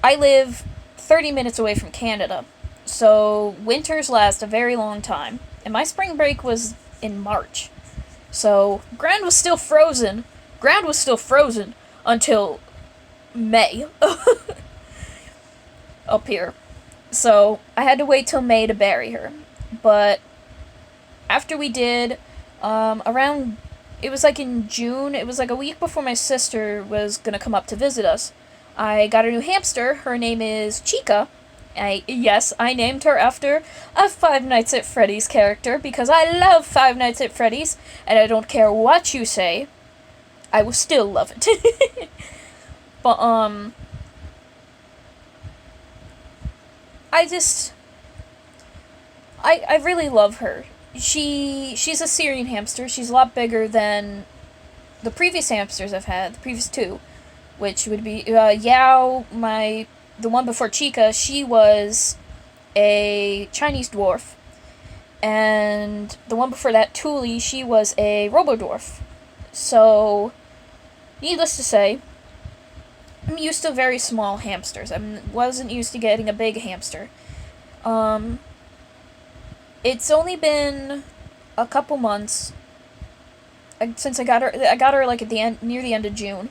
I live 30 minutes away from Canada, so winters last a very long time, and my spring break was in March, so ground was still frozen until May up here. So I had to wait till May to bury her. But after we did, it was like in June, it was like a week before my sister was gonna come up to visit us, I got a new hamster. Her name is Chica. I named her after a Five Nights at Freddy's character, because I love Five Nights at Freddy's, and I don't care what you say, I will still love it. But, I really love her. She's a Syrian hamster. She's a lot bigger than the previous hamsters I've had, the previous two, which would be, Yao, the one before Chica. She was a Chinese dwarf, and the one before that, Thule, she was a Robo-dwarf. So, needless to say, I'm used to very small hamsters. I wasn't used to getting a big hamster. It's only been a couple months since I got her. I got her like near the end of June.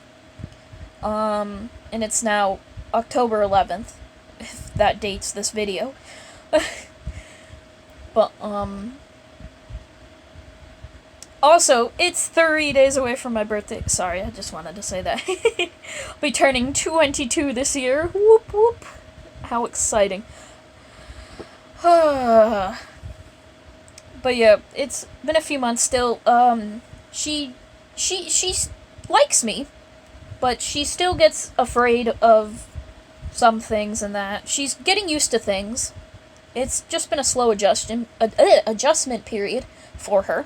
And it's now October 11th, if that dates this video. But also, it's 3 days away from my birthday. Sorry, I just wanted to say that. I'll be turning 22 this year. Whoop whoop. How exciting. But yeah, it's been a few months still. She likes me, but she still gets afraid of some things and that. She's getting used to things. It's just been a slow adjustment period. for her.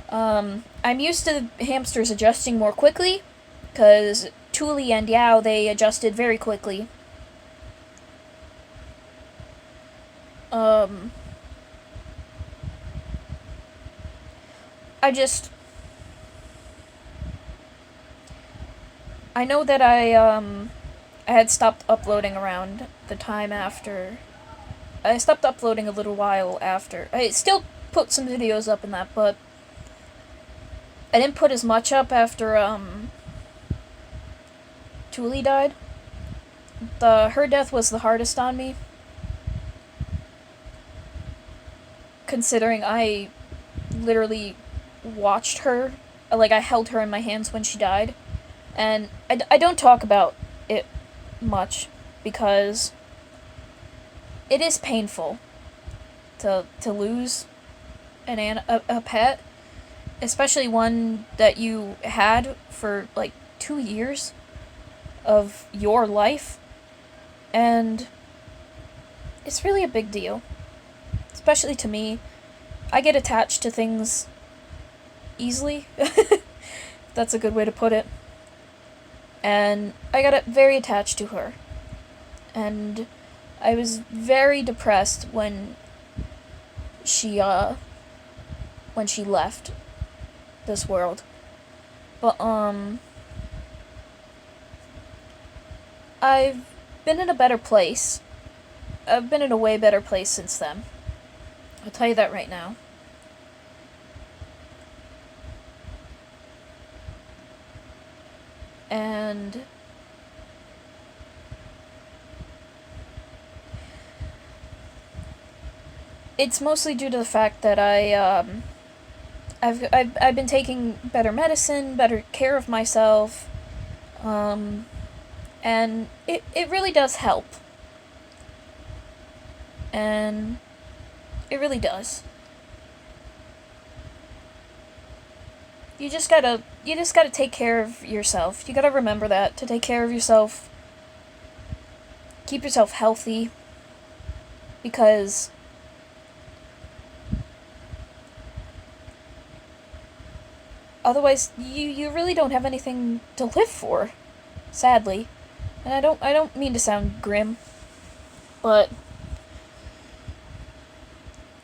I'm used to hamsters adjusting more quickly, because Tuli and Yao, they adjusted very quickly. I know that I had stopped uploading around the time after. I stopped uploading a little while after. I still put some videos up in that, but I didn't put as much up after, Tuli died. Her death was the hardest on me, considering I literally watched her, like, I held her in my hands when she died, and I don't talk about it much, because it is painful to lose a pet, especially one that you had for, like, 2 years of your life, and it's really a big deal, especially to me. I get attached to things easily, that's a good way to put it, and I got very attached to her, and I was very depressed when she left this world, but, I've been in a better place. I've been in a way better place since then. I'll tell you that right now. And it's mostly due to the fact that I've been taking better medicine, better care of myself, and it really does help. And it really does. You just gotta take care of yourself. You gotta remember that, to take care of yourself. Keep yourself healthy. Because otherwise you really don't have anything to live for, sadly. And I don't mean to sound grim, but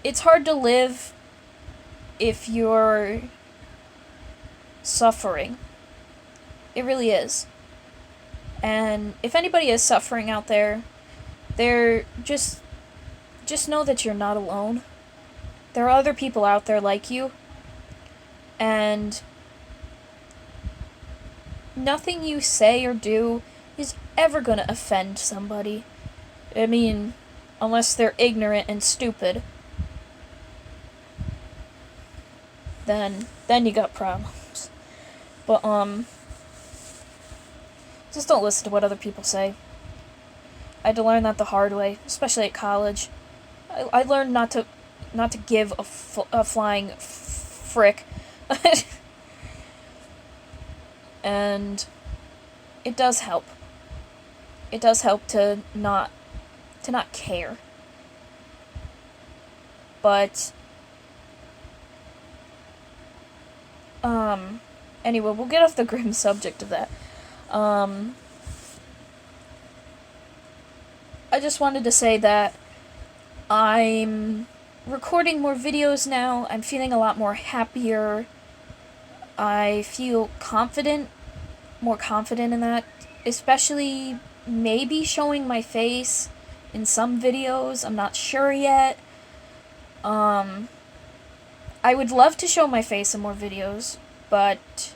it's hard to live if you're suffering. It really is. And if anybody is suffering out there, just know that you're not alone. There are other people out there like you, and nothing you say or do is ever gonna offend somebody. I mean, unless they're ignorant and stupid. Then you got problems. But, just don't listen to what other people say. I had to learn that the hard way, especially at college. I learned not to give a flying frick. And it does help. It does help to not care. But anyway, we'll get off the grim subject of that. I just wanted to say that I'm recording more videos now. I'm feeling a lot more happier. I feel more confident in that, especially maybe showing my face in some videos. I'm not sure yet. I would love to show my face in more videos, but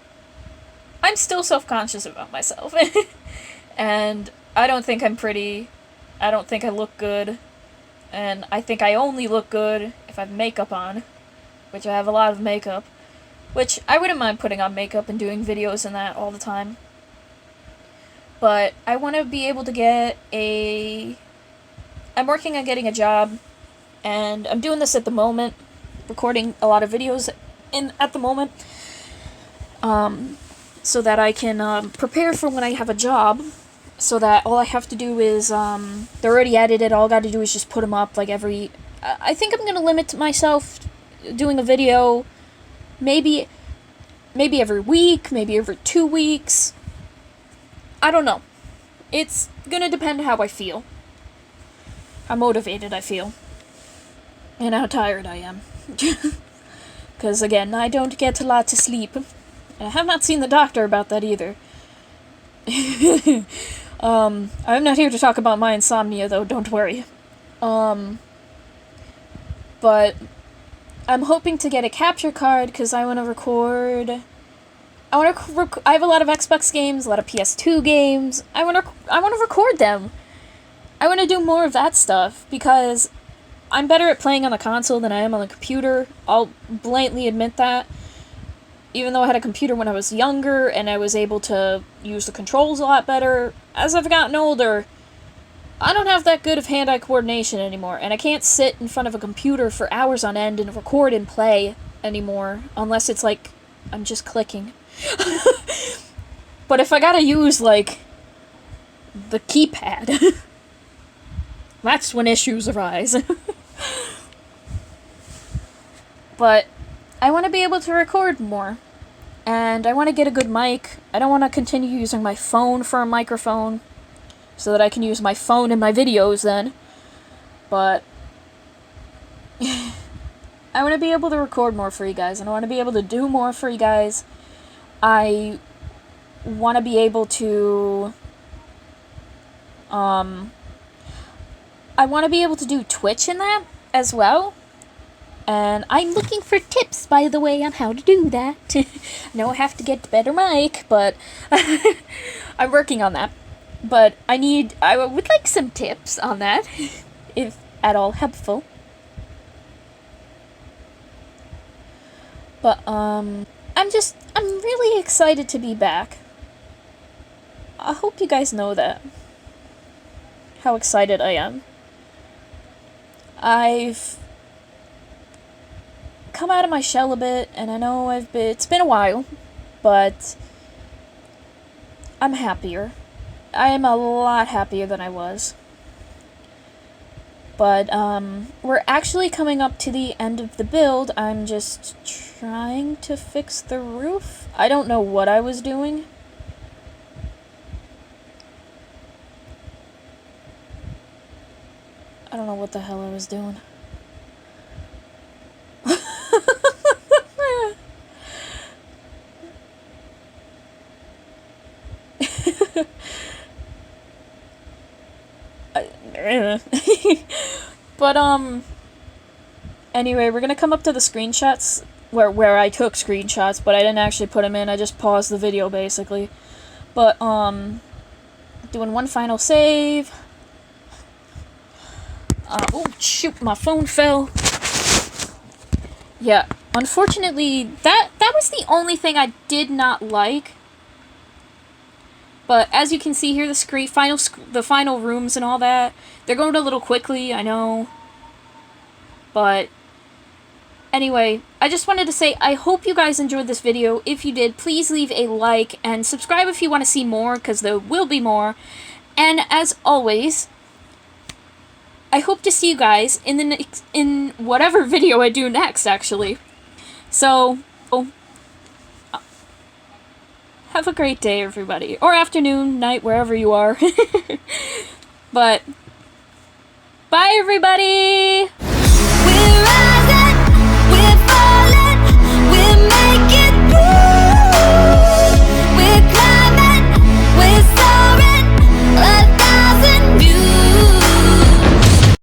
I'm still self-conscious about myself. And I don't think I'm pretty. I don't think I look good. And I think I only look good if I have makeup on, which I have a lot of makeup. Which, I wouldn't mind putting on makeup and doing videos and that all the time. But I want to be able to get I'm working on getting a job, and I'm doing this at the moment, recording a lot of videos at the moment, so that I can prepare for when I have a job, so that all I have to do is, they're already edited, all I gotta do is just put them up, like, I think I'm gonna limit myself doing a video maybe every week, maybe every 2 weeks. I don't know. It's gonna depend how I feel. How motivated I feel. And how tired I am. Because, again, I don't get lots of sleep. I have not seen the doctor about that either. I'm not here to talk about my insomnia, though, don't worry. But I'm hoping to get a capture card because I want to record. I have a lot of Xbox games, a lot of PS2 games. I want to record them. I want to do more of that stuff because I'm better at playing on the console than I am on the computer. I'll blatantly admit that. Even though I had a computer when I was younger and I was able to use the controls a lot better, as I've gotten older, I don't have that good of hand-eye coordination anymore, and I can't sit in front of a computer for hours on end and record and play anymore, unless it's like I'm just clicking. But if I gotta use, like, the keypad, that's when issues arise. But I want to be able to record more, and I want to get a good mic. I don't want to continue using my phone for a microphone, so that I can use my phone in my videos then. But I want to be able to record more for you guys, and I want to be able to do more for you guys. I want to be able to I want to be able to do Twitch in that as well. And I'm looking for tips, by the way, on how to do that. No, I have to get a better mic, but I'm working on that. But I would like some tips on that, if at all helpful. But, I'm really excited to be back. I hope you guys know that. How excited I am. I've come out of my shell a bit, and I know it's been a while, but I'm happier. I am a lot happier than I was. But, we're actually coming up to the end of the build. I'm just trying to fix the roof. I don't know what I was doing. I don't know what the hell I was doing. But, anyway, we're gonna come up to the screenshots, where I took screenshots, but I didn't actually put them in, I just paused the video, basically. But, doing one final save. Oh, shoot, my phone fell. Yeah, unfortunately, that was the only thing I did not like. But as you can see here, the final rooms and all that, they're going a little quickly, I know. But anyway, I just wanted to say I hope you guys enjoyed this video. If you did, please leave a like and subscribe if you want to see more, because there will be more. And as always, I hope to see you guys in whatever video I do next, actually. So, have a great day, everybody. Or afternoon, night, wherever you are. But, bye, everybody!